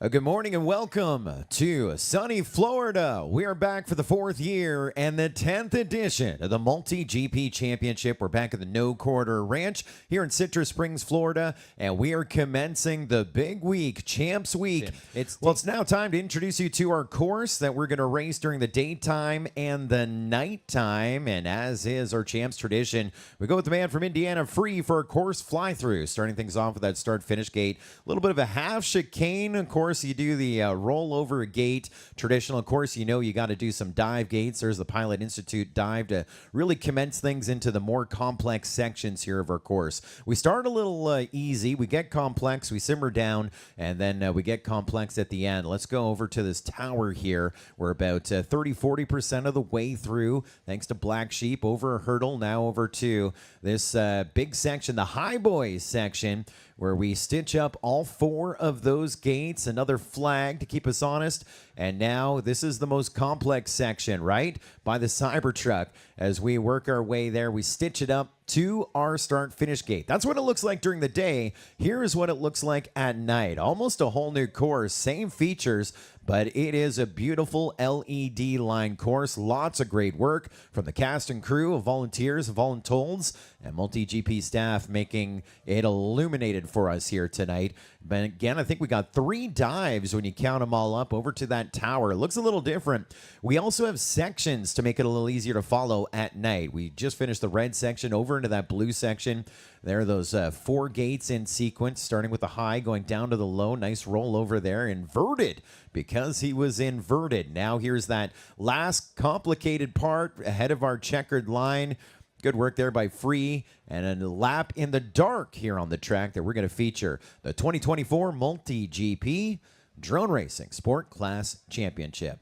Good morning and welcome to sunny Florida. We are back for the 4th year and the 10th edition of the MultiGP Championship. We're back at the No Quarter Ranch here in Citrus Springs, Florida, and we are commencing the big week, Champs Week. It's now time to introduce you to our course that we're going to race during the daytime and the nighttime. And as is our Champs tradition, we go with the man from Indiana, Free, for a course fly-through. Starting things off with that start-finish gate. A little bit of a half chicane, of course. You do the rollover gate traditional. Of course, you know you got to do some dive gates. There's the Pilot Institute dive to really commence things into the more complex sections here of our course. We start a little easy. We get complex. We simmer down, and then we get complex at the end. Let's go over to this tower here. We're about 30-40% of the way through, thanks to Black Sheep. Over a hurdle, now over to this big section, the High Boys section, where we stitch up all 4 of those gates, another flag to keep us honest. And now this is the most complex section, right? By the Cybertruck. As we work our way there, we stitch it up to our start-finish gate. That's what it looks like during the day. Here is what it looks like at night. Almost a whole new course, same features, but it is a beautiful LED line course. Lots of great work from the cast and crew of volunteers, voluntold, and MultiGP staff making it illuminated for us here tonight. But again, I think we got 3 dives when you count them all up over to that tower. It looks a little different. We also have sections to make it a little easier to follow at night. We just finished the red section, over into that blue section. There are those 4 gates in sequence, starting with the high, going down to the low. Nice roll over there, inverted, because he was inverted. Now here's that last complicated part ahead of our checkered line. Good work there by Free, and a lap in the dark here on the track that we're going to feature the 2024 MultiGP Drone Racing Sport Class Championship.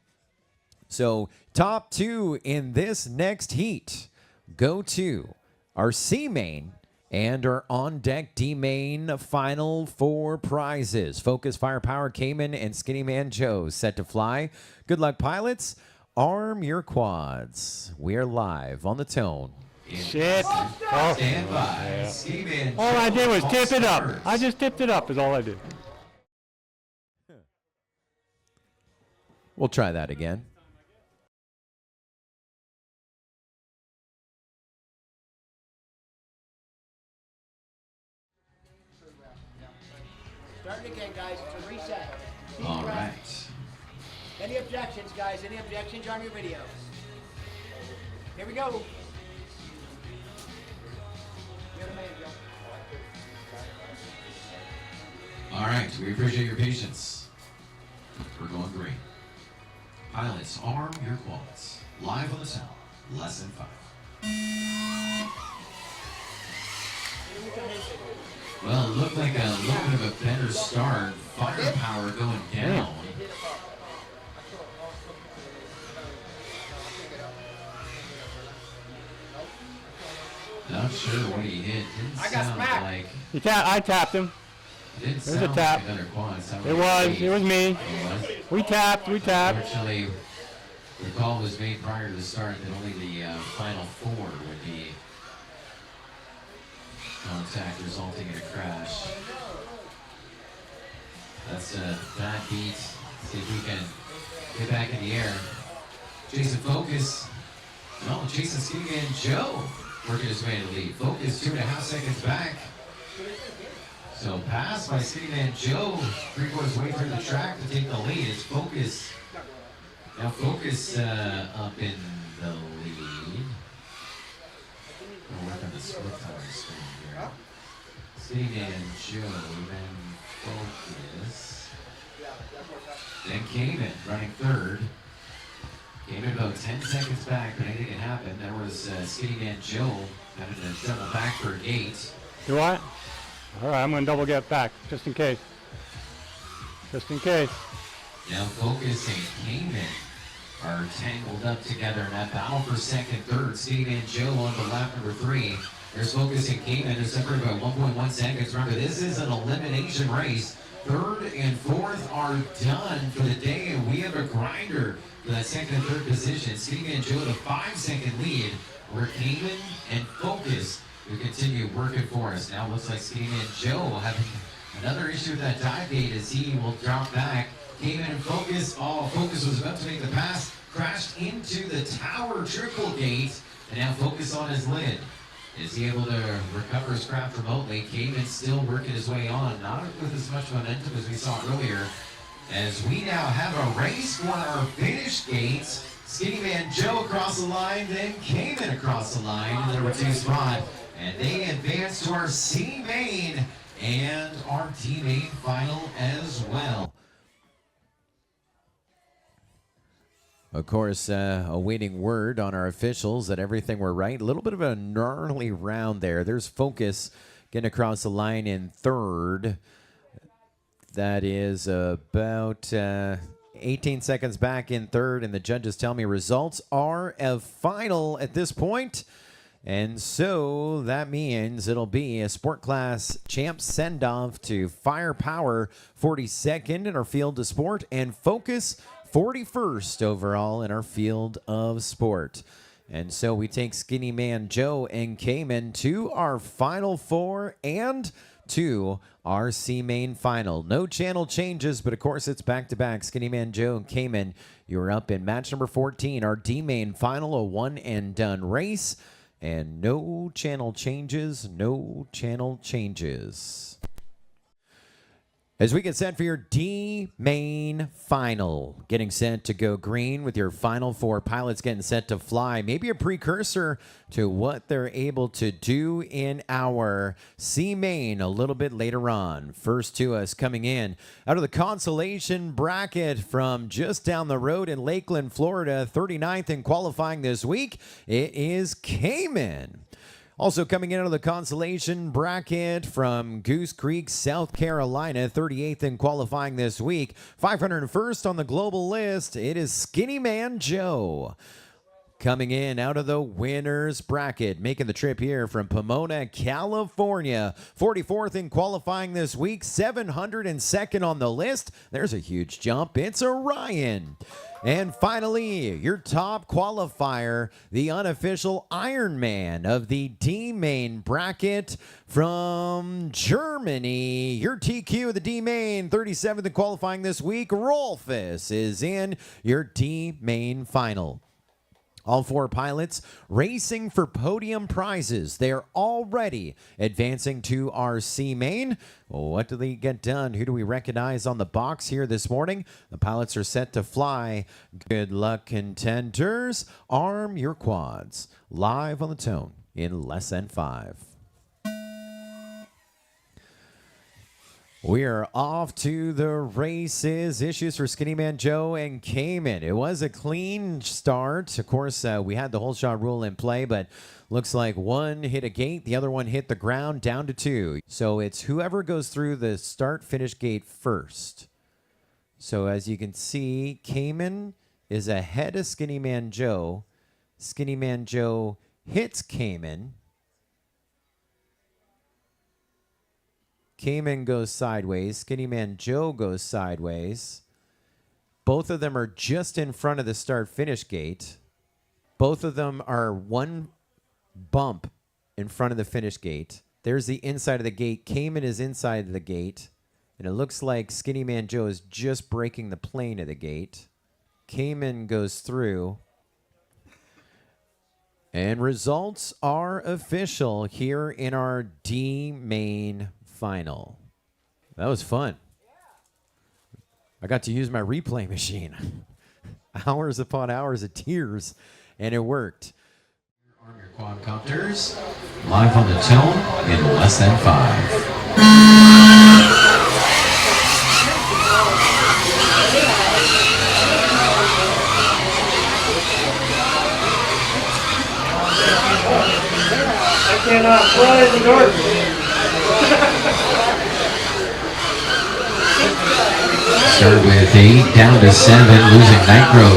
So top 2 in this next heat go to our C main and our on-deck D main final 4 prizes. Focus, Firepower, Cayman, and Skinny Man Joe set to fly. Good luck, pilots. Arm your quads. We are live on the tone. Shit. Oh. Stand by. Yeah. All I did was tip it up. I just tipped it up is all I did. We'll try that again. Starting again, guys. It's a reset. All right. Any objections, guys? Any objections on your video? Here we go. You're the man, Joe. All right, we appreciate your patience. We're going green. Pilots, arm your quads. Live on the town. Lesson 5. Well, it looked like a little bit of a better start. Firepower going down. Not sure what he hit. Didn't sound like. I tapped him. Didn't There's sound a tap. like another quad. It was me. It was. We tapped. Unfortunately, the call was made prior to the start that only the final 4 would be contact, resulting in a crash. That's a bad beat. See if we can get back in the air. Jason Focus. No, Jason Skinny Man Joe working his way to the lead. Focus 2.5 seconds back. So pass by Skinny Man Joe, 3/4 way through the track to take the lead. It's Focus. Now Focus up in the lead. We'll work on the split time screen here. Skinny Man Joe, then Focus. Then Cayman running 3rd. Cayman about 10 seconds back, but anything can happen. There was Skinny Man Joe having to double back for a gate. Do I? All right, I'm going to double get back, just in case. Just in case. Now Focus and Cayman are tangled up together in that battle for 2nd, 3rd. Skinny Man Joe on the lap number 3. There's Focus and Cayman. They're separated by 1.1 seconds. Remember, this is an elimination race. 3rd and 4th are done for the day, and we have a grinder for that 2nd and 3rd position. Skinny Man Joe with a 5-second lead, where Cayman and Focus who continue working for us. Now looks like Skinny Man Joe having Another issue with that dive gate is he will drop back. Came in and Focus. Oh, Focus was about to make the pass. Crashed into the tower triple gate. And now Focus on his lid. Is he able to recover his craft remotely? Came in still working his way on. Not with as much momentum as we saw earlier. As we now have a race for our finish gates. Skinny Man Joe across the line, then Cayman across the line in the number 2 spot. And they advance to our C main and our D main final as well. Of course, awaiting word on our officials that everything were right. A little bit of a gnarly round there. There's Focus getting across the line in third. That is about 18 seconds back in third, and the judges tell me results are a final at this point. And so that means it'll be a Sport Class Champ send-off to Firepower 42nd in our Field of Sport and Focus 41st overall in our Field of Sport. And so we take Skinny Man Joe and Cayman to our Final Four and to our C main final. No channel changes, but of course it's back-to-back. Skinny Man Joe and Cayman, you're up in match number 14. Our D main final, a one-and-done race. And no channel changes, no channel changes. As we get set for your D main final, getting set to go green with your Final Four pilots getting set to fly. Maybe a precursor to what they're able to do in our C main a little bit later on. First to us coming in out of the consolation bracket from just down the road in Lakeland, Florida, 39th in qualifying this week, it is Cayman. Also coming in out of the consolation bracket from Goose Creek, South Carolina, 38th in qualifying this week. 501st on the global list, it is Skinny Man Joe. Coming in out of the winners bracket, making the trip here from Pomona, California. 44th in qualifying this week, 702nd on the list. There's a huge jump, it's Orion. And finally, your top qualifier, the unofficial Ironman of the D main bracket from Germany. Your TQ of the D main, 37th in qualifying this week. Rolfus is in your D main final. All four pilots racing for podium prizes. They're already advancing to our C main. What do they get done? Who do we recognize on the box here this morning? The pilots are set to fly. Good luck, contenders. Arm your quads. Live on the tone in less than 5. We are off to the races. Issues for Skinny Man Joe and Cayman. It was a clean start. Of course, we had the whole shot rule in play, but looks like one hit a gate, the other one hit the ground, down to 2. So it's whoever goes through the start-finish gate first. So as you can see, Cayman is ahead of Skinny Man Joe. Skinny Man Joe hits Cayman. Cayman goes sideways. Skinny Man Joe goes sideways. Both of them are just in front of the start-finish gate. Both of them are one bump in front of the finish gate. There's the inside of the gate. Cayman is inside of the gate. And it looks like Skinny Man Joe is just breaking the plane of the gate. Cayman goes through. And results are official here in our D main final. That was fun. I got to use my replay machine. Hours upon hours of tears, and it worked. Arm your quadcopters. Live on the tone in less than 5. I cannot fly in the dark. Started with 8, down to 7, losing Nitro.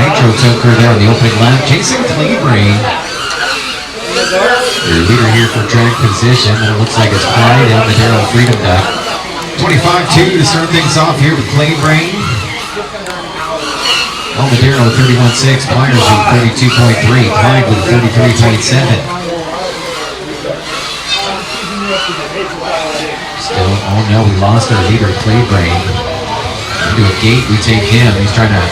Nitro took her there on the opening lap. Jason Cleveland, your leader here for drag position. And it looks like it's Clyde and Madero Freedom Duck. 25-2 to start things off here with Cleveland. Madero 31.6, Myers with 32.3, Clyde with 33.7. Still Oh no, we lost our leader, Claybrain. Into a gate, we take him. He's trying to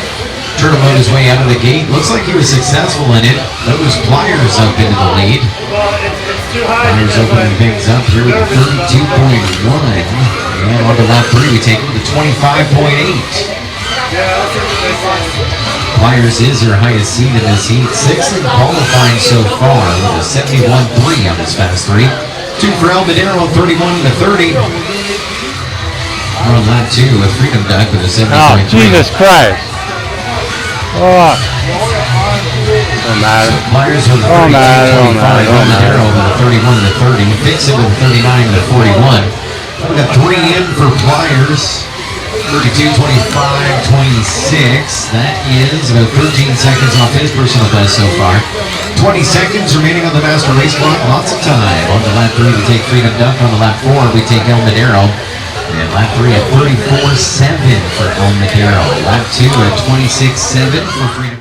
turboboat his way out of the gate. Looks like he was successful in it. Those Pliers up into the lead. Pliers opening things up here with a 32.1. And on to lap 3, we take him to 25.8. Pliers is her highest seed in this heat. 6th in qualifying so far with a 71.3 on this fast 3. 2 for Almadero, 31-30. We're on lap 2 with Freedom Duck with a 70.3. Oh, Jesus Christ. Oh. Don't matter. Pliers with a 32.25. Almadero with a 31-30. Vixen with a 39-41. We got 3 in for Pliers. 32-25-26. That is about 13 seconds off his personal best so far. 20 seconds remaining on the master race clock. Lots of time. On to lap 3, we take Freedom Duck. On to lap 4, we take El Madero. And lap 3 at 34.7 for El Madero. Lap 2 at 26.7 for Freedom.